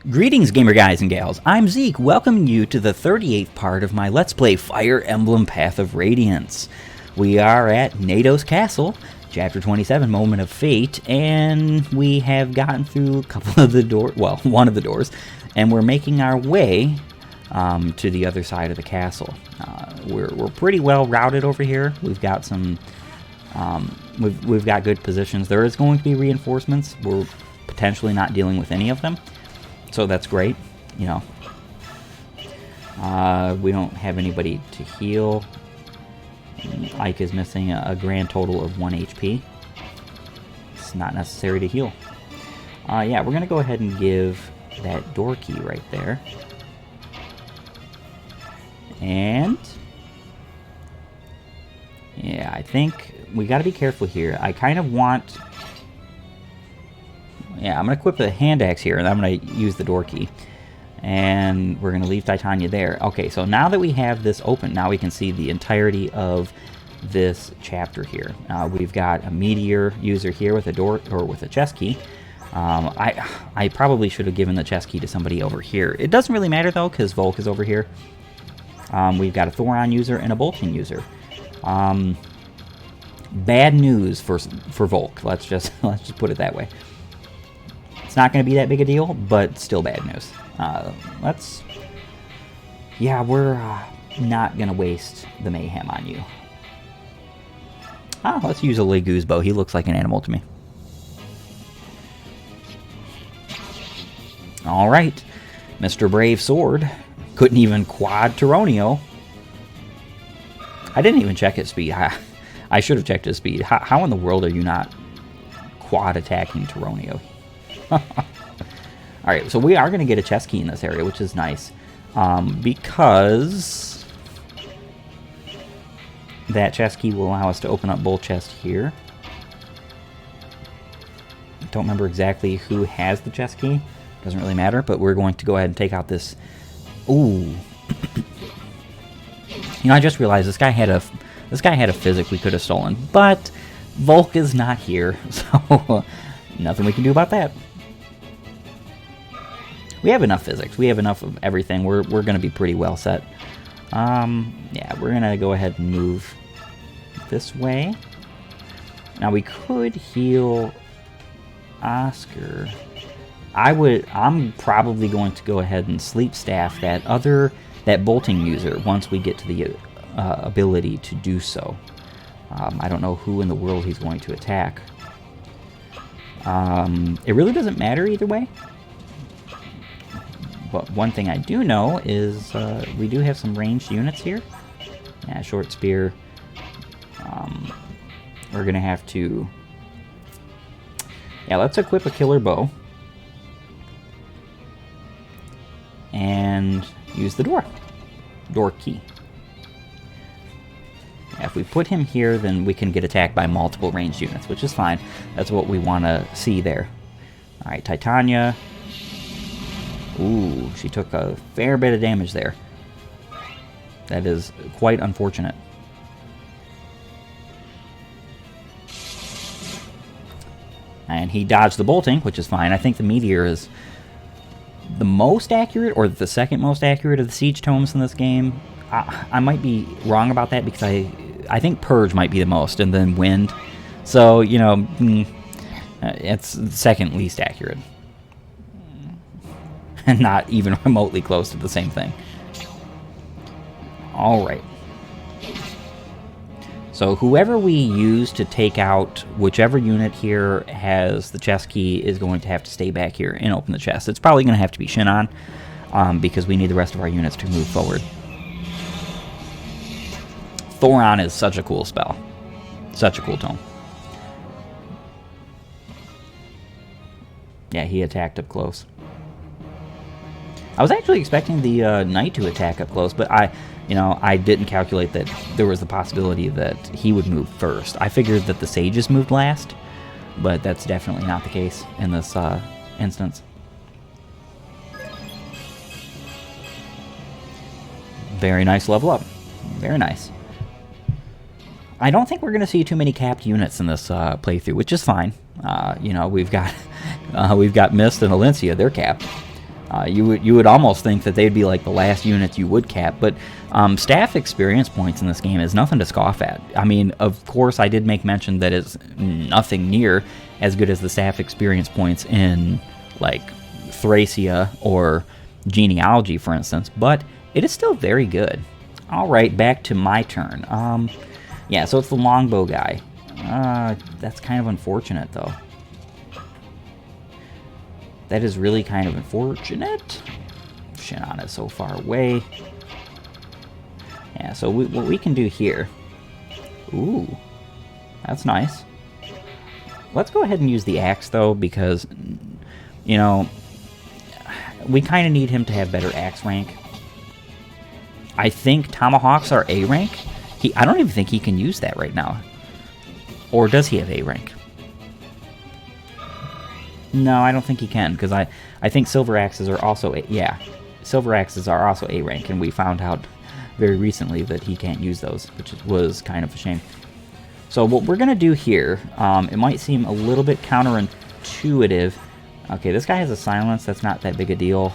Greetings, gamer guys and gals. I'm Zeake, welcoming you to the 38th part of my Let's Play Fire Emblem Path of Radiance. We are at Nados Castle, Chapter 27, Moment of Fate, and we have gotten through a couple of the doors, well, one of the doors, and we're making our way to the other side of the castle. We're pretty well routed over here. We've got some, we've got good positions. There is going to be reinforcements. We're potentially not dealing with any of them. So that's great, you know. We don't have anybody to heal. Ike is missing a grand total of 1 HP. It's not necessary to heal. Yeah, we're going to go ahead and give that door key right there. And yeah, I think we got to be careful here. I kind of want... Yeah, I'm going to equip the hand axe here, and I'm going to use the door key. And we're going to leave Titania there. Okay, so now that we have this open, now we can see the entirety of this chapter here. We've got a meteor user here with a door, or with a chest key. I probably should have given the chest key to somebody over here. It doesn't really matter, though, because Volk is over here. We've got a Thoron user and a bolting user. Bad news for Volk. Let's just put it that way. It's not going to be that big a deal, but still bad news. Yeah, we're not going to waste the mayhem on you. Let's use a Legu's bow. He looks like an animal to me. Alright, Mr. Brave Sword. Couldn't even quad Tyronio. I didn't even check his speed. I should have checked his speed. How in the world are you not quad attacking Tyronio? Alright, so we are going to get a chest key in this area, which is nice. Because that chest key will allow us to open up both chests here. Don't remember exactly who has the chest key. Doesn't really matter, but we're going to go ahead and take out this... Ooh. You know, I just realized this guy had a physic we could have stolen, but Volk is not here, so nothing we can do about that. We have enough physics. We have enough of everything. We're going to be pretty well set. Yeah, we're going to go ahead and move this way. Now, we could heal Oscar. I'm probably going to go ahead and sleep staff that bolting user once we get to the ability to do so. I don't know who in the world he's going to attack. It really doesn't matter either way. But one thing I do know is we do have some ranged units here. Yeah, short spear. We're going to have to... Yeah, let's equip a killer bow. And use the door key. Yeah, if we put him here, then we can get attacked by multiple ranged units, which is fine. That's what we want to see there. Alright, Titania... Ooh, she took a fair bit of damage there. That is quite unfortunate. And he dodged the bolting, which is fine. I think the meteor is the most accurate, or the second most accurate of the siege tomes in this game. I might be wrong about that, because I think Purge might be the most, and then Wind. So, you know, it's the second least accurate. And not even remotely close to the same thing. Alright. So whoever we use to take out whichever unit here has the chest key is going to have to stay back here and open the chest. It's probably going to have to be Shinon, because we need the rest of our units to move forward. Thoron is such a cool spell. Such a cool tome. Yeah, he attacked up close. I was actually expecting the knight to attack up close, but I didn't calculate that there was the possibility that he would move first. I figured that the sages moved last, but that's definitely not the case in this instance. Very nice level up. Very nice. I don't think we're going to see too many capped units in this playthrough, which is fine. You know, we've got Mist and Alencia, they're capped. You would almost think that they'd be like the last units you would cap, but staff experience points in this game is nothing to scoff at. I mean, of course, I did make mention that it's nothing near as good as the staff experience points in, like, Thracia or Genealogy, for instance, but it is still very good. Alright, back to my turn. Yeah, so it's the longbow guy. That's kind of unfortunate, though. That is really kind of unfortunate. Shannon is so far away. Yeah, so what we can do here... Ooh, that's nice. Let's go ahead and use the axe, though, because, you know, we kind of need him to have better axe rank. I think tomahawks are A rank. I don't even think he can use that right now. Or does he have A rank? No, I don't think he can, because I think silver axes are also silver axes are also A rank, and we found out very recently that he can't use those, which was kind of a shame. So what we're gonna do here, it might seem a little bit counterintuitive. Okay, this guy has a silence. That's not that big a deal.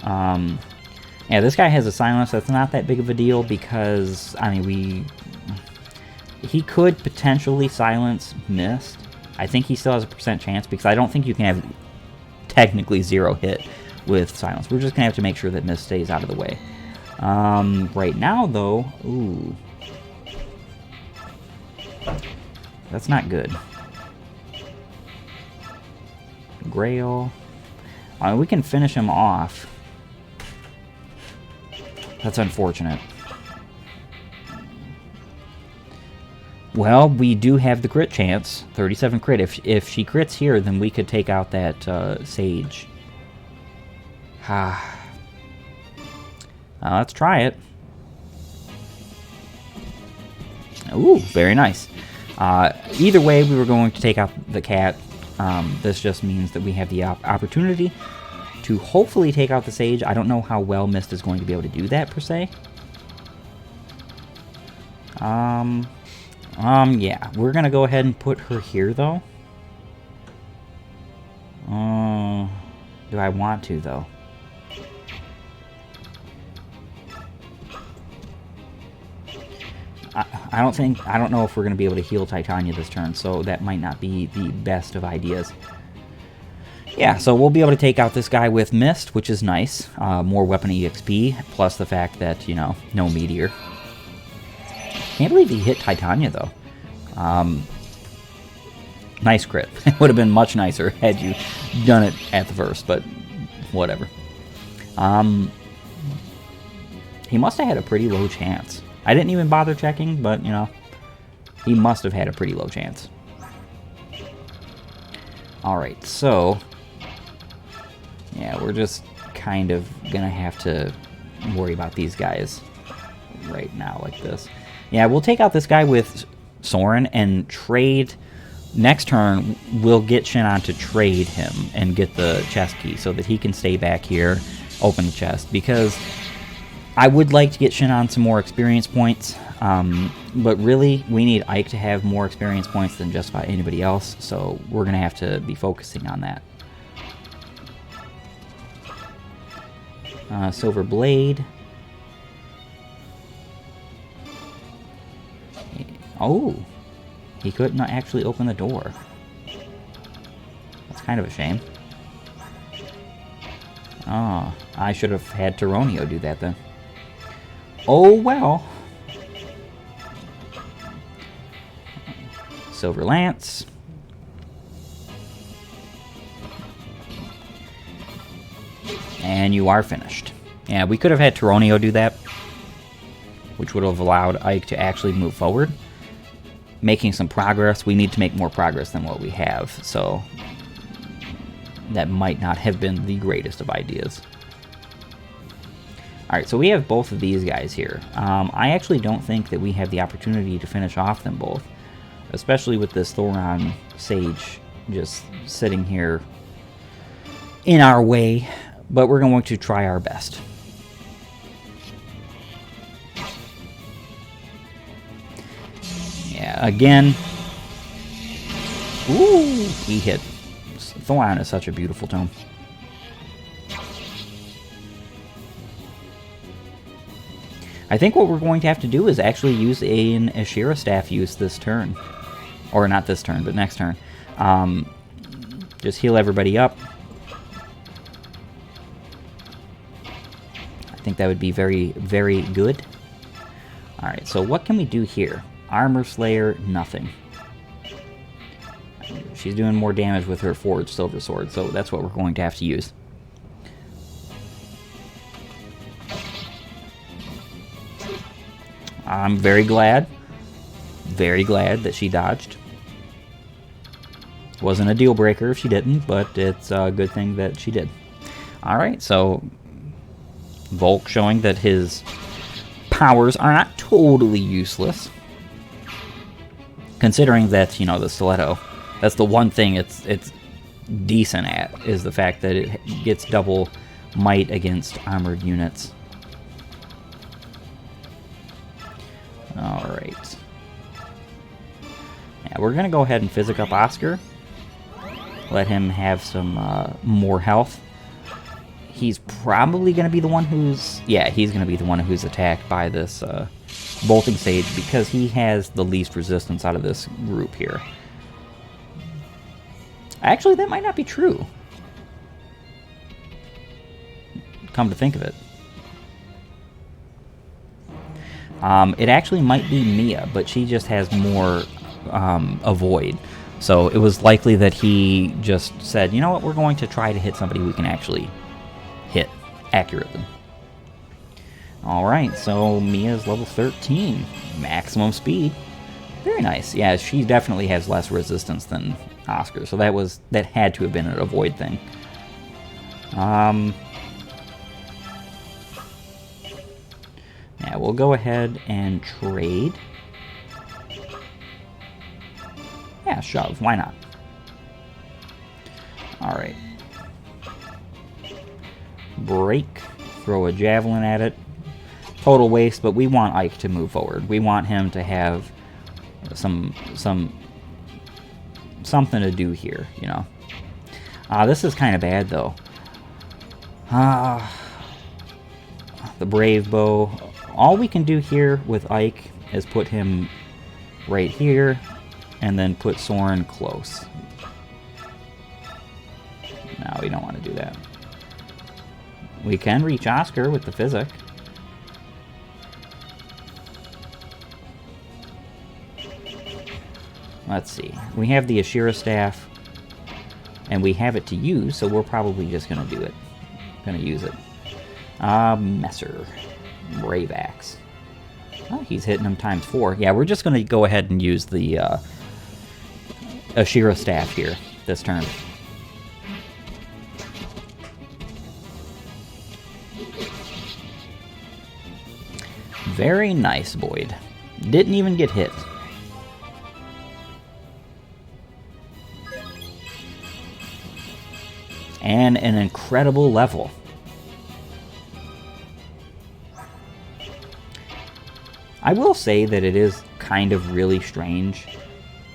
Yeah, this guy has a silence. That's not that big of a deal because I mean he could potentially silence Mist. I think he still has a % chance because I don't think you can have technically 0 hit with silence. We're just gonna have to make sure that Mist stays out of the way. Right now, though, ooh, that's not good. Grail. We can finish him off. That's unfortunate. Well, we do have the crit chance. 37 crit. If she crits here, then we could take out that Sage. Let's try it. Ooh, very nice. Either way, we were going to take out the cat. This just means that we have the opportunity to hopefully take out the Sage. I don't know how well Mist is going to be able to do that, per se. Yeah, we're gonna go ahead and put her here, though. Do I want to, though? I don't know if we're gonna be able to heal Titania this turn, so that might not be the best of ideas. Yeah, so we'll be able to take out this guy with Mist, which is nice. More weapon EXP, plus the fact that, you know, no meteor. Can't believe he hit Titania, though. Nice crit. It would have been much nicer had you done it at the first, but whatever. He must have had a pretty low chance. I didn't even bother checking, but, you know, he must have had a pretty low chance. Alright, so... yeah, we're just kind of gonna have to worry about these guys right now like this. Yeah, we'll take out this guy with Soren and trade. Next turn, we'll get Shannon to trade him and get the chest key so that he can stay back here, open the chest, because I would like to get Shannon some more experience points, but really, we need Ike to have more experience points than just about anybody else, so we're going to have to be focusing on that. Silver Blade. Oh, he couldn't actually open the door. That's kind of a shame. Oh, I should have had Tyronio do that then. Oh well. Silver Lance. And you are finished. Yeah, we could have had Tyronio do that, which would have allowed Ike to actually move forward. Making some progress. We need to make more progress than what we have, so that might not have been the greatest of ideas. Alright, so we have both of these guys here. I actually don't think that we have the opportunity to finish off them both, especially with this Thoron Sage just sitting here in our way, but we're going to try our best. Yeah, again. Ooh, he hit. Thoron is such a beautiful tome. I think what we're going to have to do is actually use an Ashira staff use this turn. Or not this turn, but next turn. Just heal everybody up. I think that would be very, very good. Alright, so what can we do here? Armor Slayer, nothing. She's doing more damage with her Forged Silver Sword, so that's what we're going to have to use. I'm very glad that she dodged. Wasn't a deal breaker if she didn't, but it's a good thing that she did. Alright, so Volk showing that his powers are not totally useless. Considering that, you know, the stiletto, that's the one thing it's decent at, is the fact that it gets double might against armored units. Alright. Yeah, we're going to go ahead and physic up Oscar. Let him have some more health. He's probably going to be the one who's... Yeah, he's going to be the one who's attacked by this Bolting Sage, because he has the least resistance out of this group here. Actually, that might not be true. Come to think of it. It actually might be Mia, but she just has more avoid. So it was likely that he just said, you know what, we're going to try to hit somebody we can actually hit accurately. Alright, so Mia's level 13. Maximum speed. Very nice. Yeah, she definitely has less resistance than Oscar, so that had to have been an avoid thing. Yeah, we'll go ahead and trade. Yeah, shove. Why not? Alright. Break. Throw a javelin at it. Total waste, but we want Ike to move forward. We want him to have something to do here, you know. This is kind of bad, though. The Brave Bow. All we can do here with Ike is put him right here, and then put Soren close. No, we don't want to do that. We can reach Oscar with the physic. Let's see. We have the Ashira staff, and we have it to use, so we're probably just going to do it. Going to use it. Messer. Brave Axe. Oh, he's hitting him ×4. Yeah, we're just going to go ahead and use the Ashira staff here this turn. Very nice, Boyd. Didn't even get hit. And an incredible level. I will say that it is kind of really strange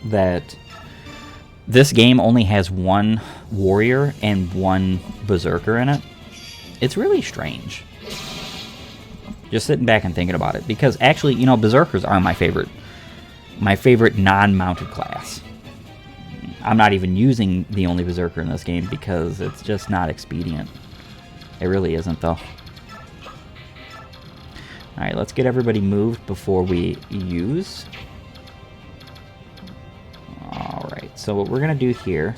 that this game only has one warrior and one berserker in it. It's really strange. Just sitting back and thinking about it, because actually, you know, berserkers are my favorite non-mounted class. I'm not even using the only berserker in this game because it's just not expedient. It really isn't, though. Alright, let's get everybody moved before we use. Alright, so what we're going to do here...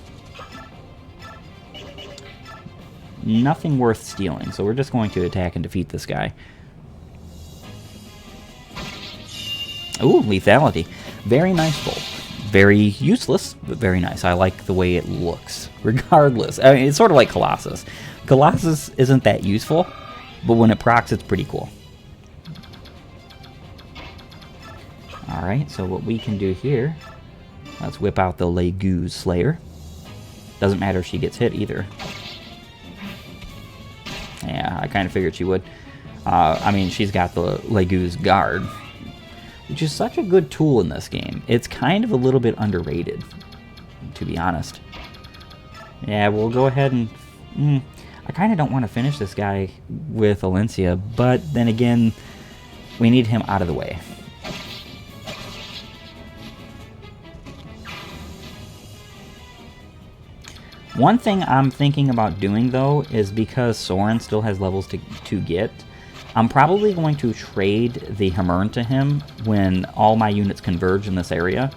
Nothing worth stealing, so we're just going to attack and defeat this guy. Ooh, lethality. Very nice bolt. Very useless, but very nice. I like the way it looks, regardless. I mean, it's sort of like Colossus. Colossus isn't that useful, but when it procs, it's pretty cool. Alright, so what we can do here, let's whip out the Legu's Slayer. Doesn't matter if she gets hit either. Yeah, I kind of figured she would. I mean, she's got the Legu's Guard, which is such a good tool in this game. It's kind of a little bit underrated, to be honest. Yeah, we'll go ahead and... I kind of don't want to finish this guy with Alencia, but then again, we need him out of the way. One thing I'm thinking about doing, though, is because Soren still has levels to get, I'm probably going to trade the Hammern to him when all my units converge in this area,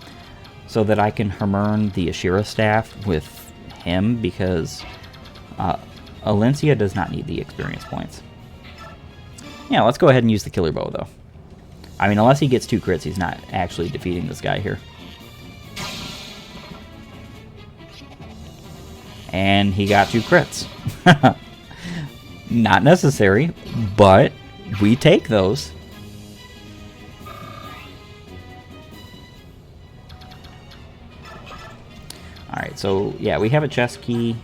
so that I can Hammern the Ashira staff with him, because Alencia does not need the experience points. Yeah, let's go ahead and use the killer bow, though. I mean, unless he gets 2 crits, he's not actually defeating this guy here. And he got 2 crits. Not necessary, but we take those. Alright, so yeah, we have a chest key.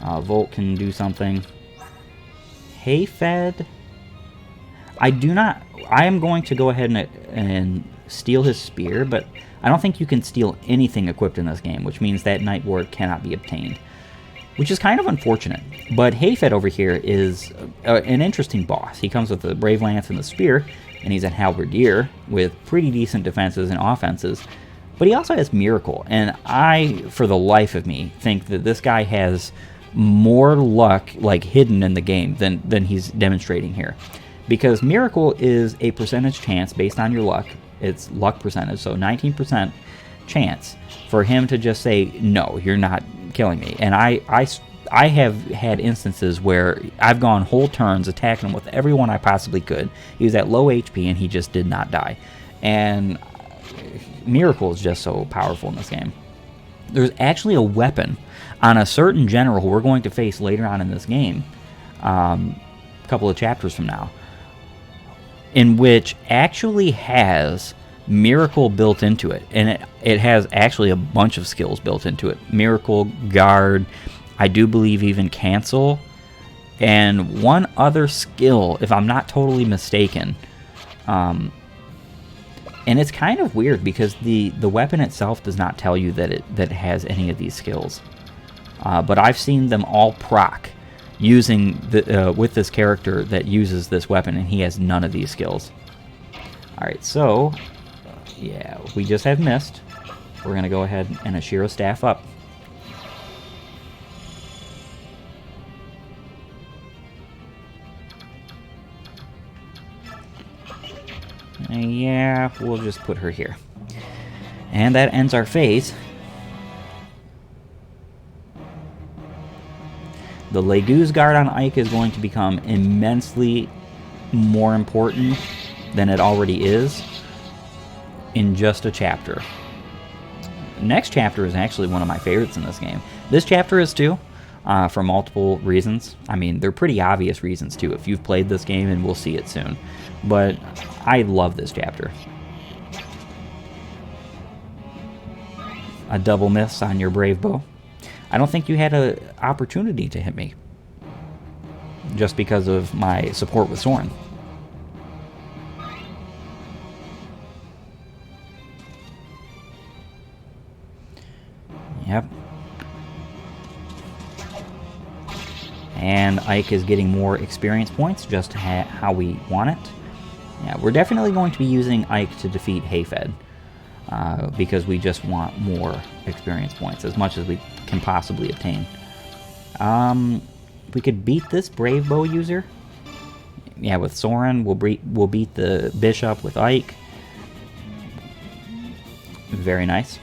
Volt can do something. Hafedd. I am going to go ahead and steal his spear, but I don't think you can steal anything equipped in this game, which means that Night Ward cannot be obtained, which is kind of unfortunate. But Hafedd over here is an interesting boss. He comes with the Brave Lance and the spear, and he's a halberdier with pretty decent defenses and offenses, but he also has Miracle, and I, for the life of me, think that this guy has more luck, like, hidden in the game than he's demonstrating here. Because Miracle is a percentage chance based on your luck. It's luck percentage, so 19% chance for him to just say, no, you're not killing me. And I have had instances where I've gone whole turns attacking him with everyone I possibly could. He was at low HP and he just did not die. And Miracle is just so powerful in this game. There's actually a weapon on a certain general who we're going to face later on in this game, a couple of chapters from now, in which actually has Miracle built into it. And it has actually a bunch of skills built into it. Miracle, Guard, I do believe even Cancel, and one other skill, if I'm not totally mistaken. And it's kind of weird because the weapon itself does not tell you that it has any of these skills. But I've seen them all proc using with this character that uses this weapon, and he has none of these skills. Alright, so yeah, we just have missed. We're going to go ahead and Ashira staff up. Yeah, we'll just put her here. And that ends our phase. The Legu's Guard on Ike is going to become immensely more important than it already is in just a chapter. The next chapter is actually one of my favorites in this game. This chapter is too, for multiple reasons. I mean, they're pretty obvious reasons too, if you've played this game, and we'll see it soon. But I love this chapter. A double miss on your brave bow. I don't think you had an opportunity to hit me, just because of my support with Soren. Yep. And Ike is getting more experience points, just how we want it. Yeah, we're definitely going to be using Ike to defeat Hafedd, because we just want more experience points, as much as we can possibly obtain. We could beat this Brave Bow user. Yeah, with Soren, we'll beat the Bishop with Ike. Very nice.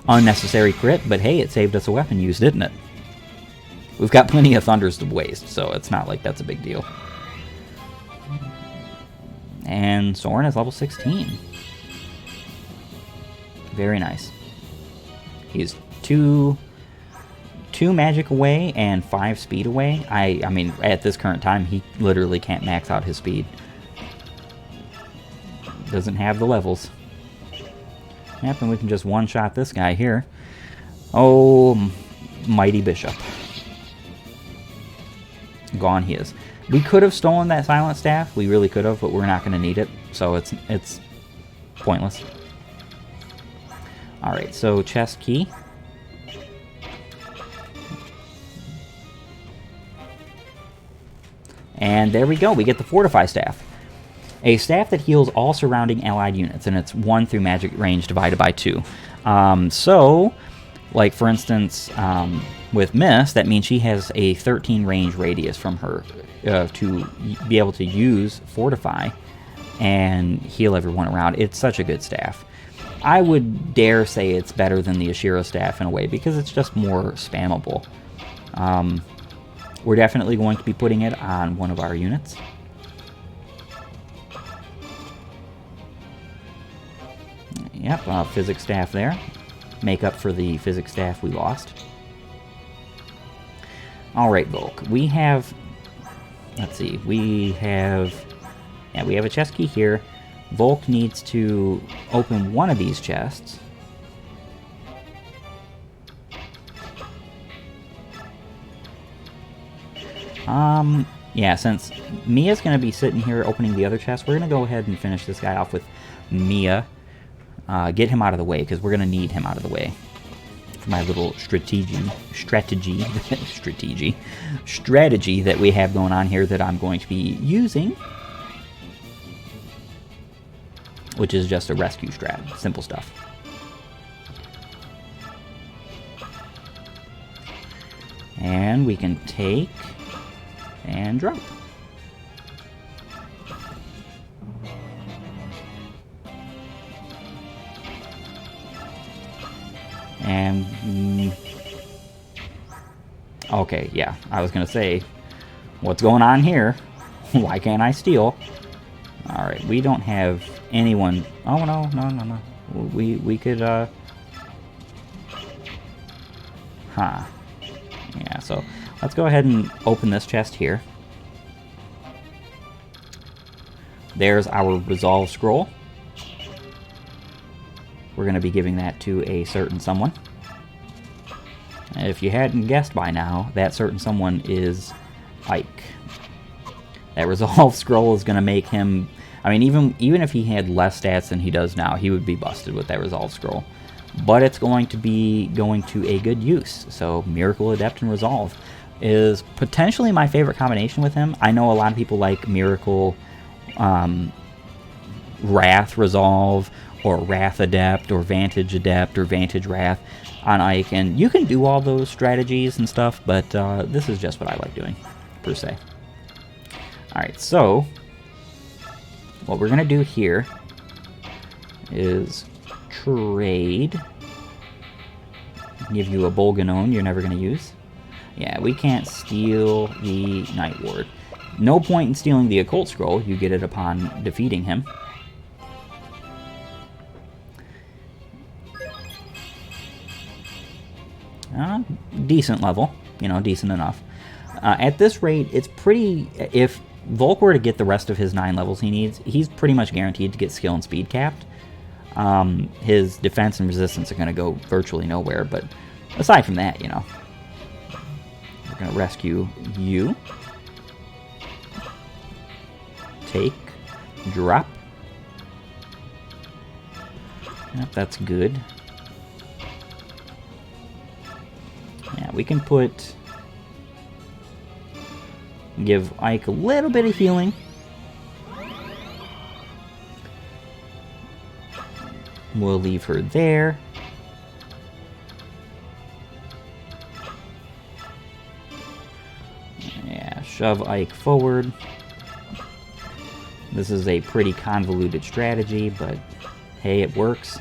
Unnecessary crit, but hey, it saved us a weapon use, didn't it? We've got plenty of Thunders to waste, so it's not like that's a big deal. And Soren is level 16. Very nice. He's two magic away and 5 speed away. I mean, at this current time, he literally can't max out his speed. Doesn't have the levels. Yep, and we can just one-shot this guy here. Oh, mighty Bishop. Gone he is. We could have stolen that Silent Staff. We really could have, but we're not going to need it. So it's pointless. Alright, so chest key. And there we go. We get the Fortify Staff. A staff that heals all surrounding allied units, and it's 1 through magic range divided by 2. So, like for instance, with Miss, that means she has a 13 range radius from her to be able to use Fortify and heal everyone around. It's such a good staff. I would dare say it's better than the Ashira staff in a way because it's just more spammable. We're definitely going to be putting it on one of our units. Yep, physics staff there. Make up for the physics staff we lost. Alright, Volk. We have... Let's see. We have a chest key here. Volk needs to open one of these chests. Yeah, since Mia's going to be sitting here opening the other chest, we're going to go ahead and finish this guy off with Mia. Get him out of the way, because we're going to need him out of the way for my little strategy that we have going on here that I'm going to be using, which is just a rescue strat. Simple stuff. And we can take and drop. And okay, yeah, I was gonna say, what's going on here? Why can't I steal? All right, we don't have anyone. Oh no. We could yeah, so let's go ahead and open this chest here. There's our resolve scroll. We're going to be giving that to a certain someone. If you hadn't guessed by now, that certain someone is Ike. That resolve scroll is going to make him... I mean, even if he had less stats than he does now, he would be busted with that resolve scroll. But it's going to be going to a good use. So Miracle, Adept, and Resolve is potentially my favorite combination with him. I know a lot of people like Miracle, Wrath, Resolve, or Wrath Adept, or Vantage Adept, or Vantage Wrath on Ike. And you can do all those strategies and stuff, but this is just what I like doing, per se. Alright, so what we're going to do here is trade. Give you a Bolganone you're never going to use. Yeah, we can't steal the Night Ward. No point in stealing the Occult Scroll. You get it upon defeating him. Decent level. You know, decent enough. At this rate, it's pretty... If Volk were to get the rest of his 9 levels he needs, he's pretty much guaranteed to get skill and speed capped. His defense and resistance are going to go virtually nowhere, but aside from that, you know, we're going to rescue you. Take, drop. Yep, that's good. Yeah, we can give Ike a little bit of healing. We'll leave her there. Yeah, shove Ike forward. This is a pretty convoluted strategy, but hey, it works.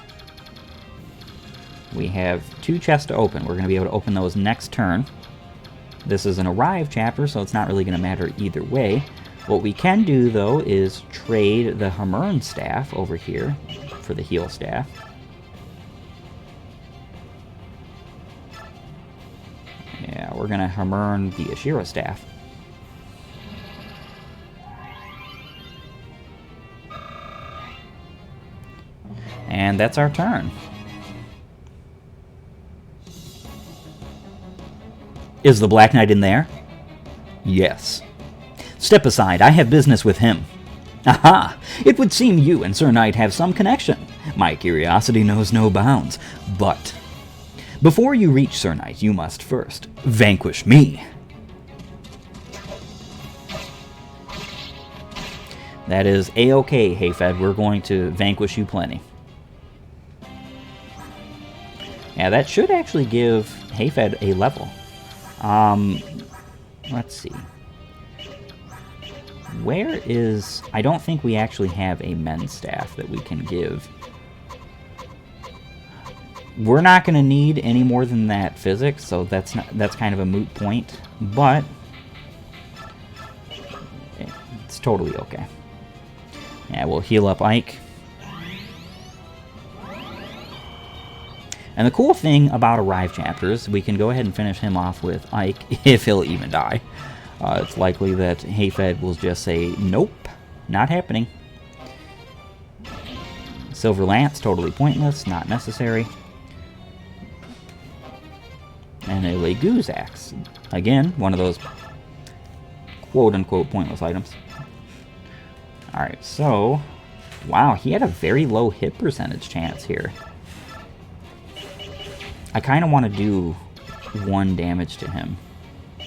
We have 2 chests to open. We're going to be able to open those next turn. This is an Arrive chapter, so it's not really going to matter either way. What we can do, though, is trade the Hamern staff over here for the heal staff. Yeah, we're going to Hamern the Ashira staff. And that's our turn. Is the Black Knight in there? Yes. Step aside, I have business with him. Aha! It would seem you and Sir Knight have some connection. My curiosity knows no bounds. But before you reach Sir Knight, you must first vanquish me. That is A-okay, Hafedd. We're going to vanquish you plenty. Yeah, that should actually give Hafedd a level. Let's see. Where is... I don't think we actually have a men's staff that we can give. We're not going to need any more than that physics, so that's kind of a moot point. But it's totally okay. Yeah, we'll heal up Ike. And the cool thing about Arrive chapters, we can go ahead and finish him off with Ike, if he'll even die. It's likely that Hafedd will just say, nope, not happening. Silver Lance, totally pointless, not necessary. And a Legu's Axe. Again, one of those quote-unquote pointless items. Alright, so... Wow, he had a very low hit percentage chance here. I kind of want to do 1 damage to him.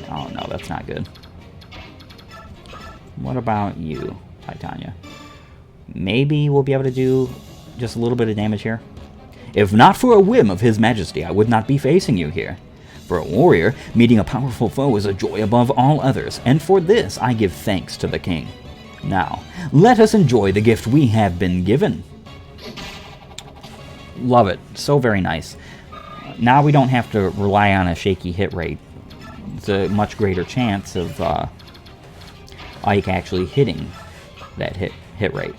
Oh no, that's not good. What about you, Titania? Maybe we'll be able to do just a little bit of damage here. If not for a whim of His Majesty, I would not be facing you here. For a warrior, meeting a powerful foe is a joy above all others, and for this I give thanks to the king. Now, let us enjoy the gift we have been given. Love it. So very nice. Now we don't have to rely on a shaky hit rate. It's a much greater chance of Ike actually hitting that hit rate.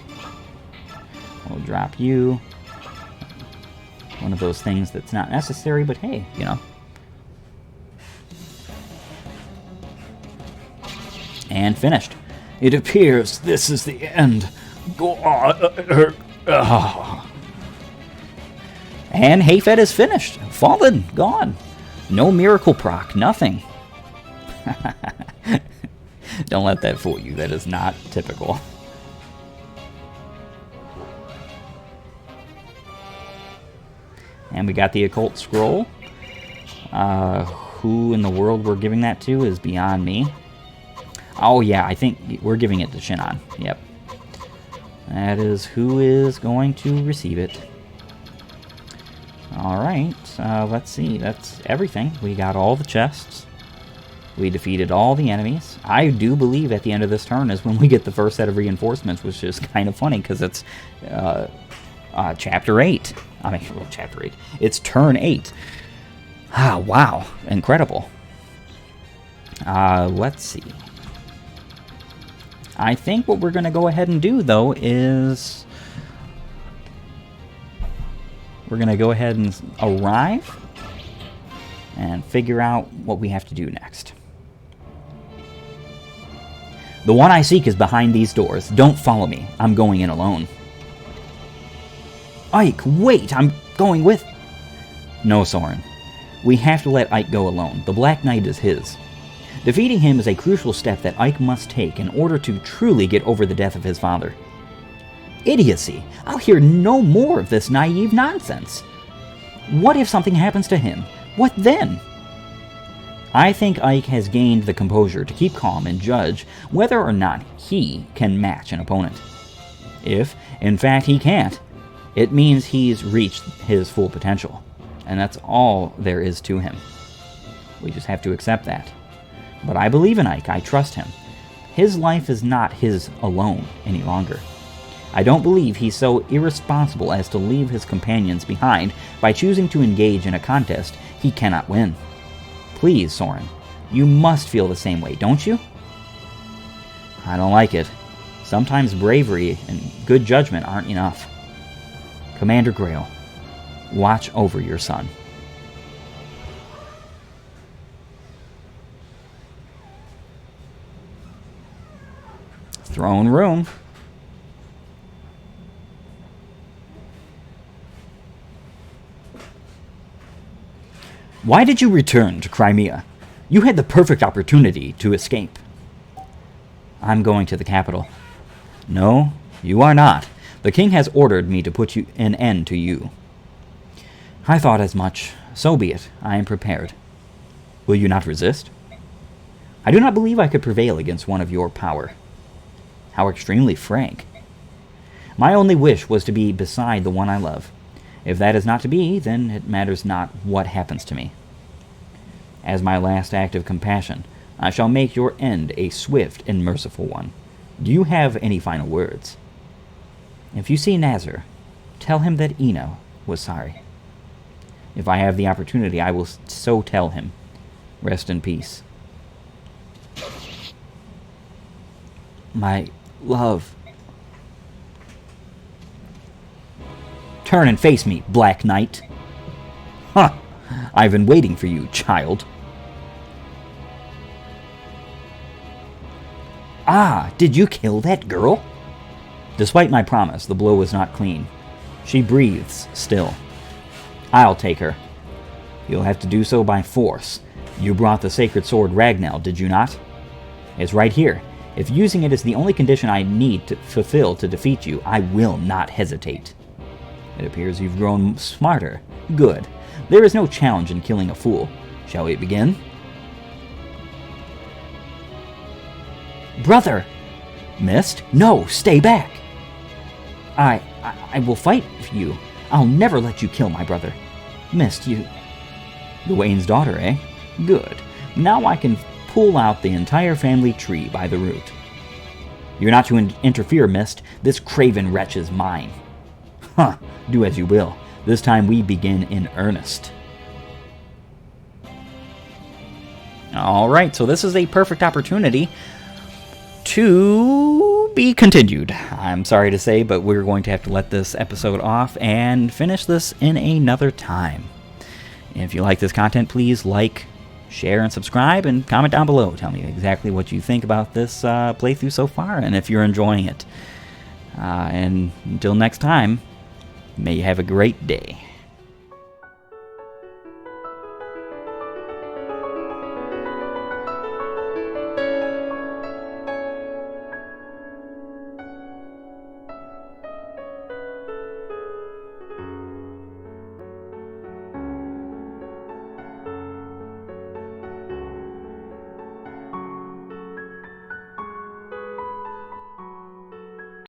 We'll drop you. One of those things that's not necessary, but hey, you know. And finished. It appears this is the end. Go on. And Hafedd is finished. Fallen. Gone. No miracle proc. Nothing. Don't let that fool you. That is not typical. And we got the occult scroll. Who in the world we're giving that to is beyond me. Oh yeah, I think we're giving it to Shinon. Yep. That is who is going to receive it. Alright, let's see. That's everything. We got all the chests. We defeated all the enemies. I do believe at the end of this turn is when we get the first set of reinforcements, which is kind of funny because it's Chapter 8. I mean, well, Chapter 8. It's Turn 8. Ah, wow. Incredible. Let's see. I think what we're going to go ahead and do, though, is... we're going to go ahead and arrive and figure out what we have to do next. The one I seek is behind these doors. Don't follow me. I'm going in alone. Ike, wait! I'm going with... No, Soren. We have to let Ike go alone. The Black Knight is his. Defeating him is a crucial step that Ike must take in order to truly get over the death of his father. Idiocy! I'll hear no more of this naive nonsense. What if something happens to him? What then? I think Ike has gained the composure to keep calm and judge whether or not he can match an opponent. If, in fact, he can't, it means he's reached his full potential. And that's all there is to him. We just have to accept that. But I believe in Ike. I trust him. His life is not his alone any longer. I don't believe he's so irresponsible as to leave his companions behind by choosing to engage in a contest he cannot win. Please, Soren, you must feel the same way, don't you? I don't like it. Sometimes bravery and good judgment aren't enough. Commander Grail, watch over your son. Throne room. Why did you return to Crimea? You had the perfect opportunity to escape. I'm going to the capital. No, you are not. The king has ordered me to put an end to you. I thought as much. So be it. I am prepared. Will you not resist? I do not believe I could prevail against one of your power. How extremely frank. My only wish was to be beside the one I love. If that is not to be, then it matters not what happens to me. As my last act of compassion, I shall make your end a swift and merciful one. Do you have any final words? If you see Nazar, tell him that Eno was sorry. If I have the opportunity, I will so tell him. Rest in peace. My love. Turn and face me, Black Knight. Huh! I've been waiting for you, child. Ah, did you kill that girl? Despite my promise, the blow was not clean. She breathes still. I'll take her. You'll have to do so by force. You brought the sacred sword Ragnell, did you not? It's right here. If using it is the only condition I need to fulfill to defeat you, I will not hesitate. It appears you've grown smarter. Good. There is no challenge in killing a fool. Shall we begin? Brother! Mist? No, stay back! I will fight for you. I'll never let you kill my brother. Mist, you... Gawain's daughter, eh? Good. Now I can pull out the entire family tree by the root. You're not to interfere, Mist. This craven wretch is mine. Huh. Do as you will. This time we begin in earnest. Alright, so this is a perfect opportunity to be continued. I'm sorry to say, but we're going to have to let this episode off and finish this in another time. If you like this content, please like, share, and subscribe, and comment down below. Tell me exactly what you think about this playthrough so far, and if you're enjoying it. And until next time, may you have a great day.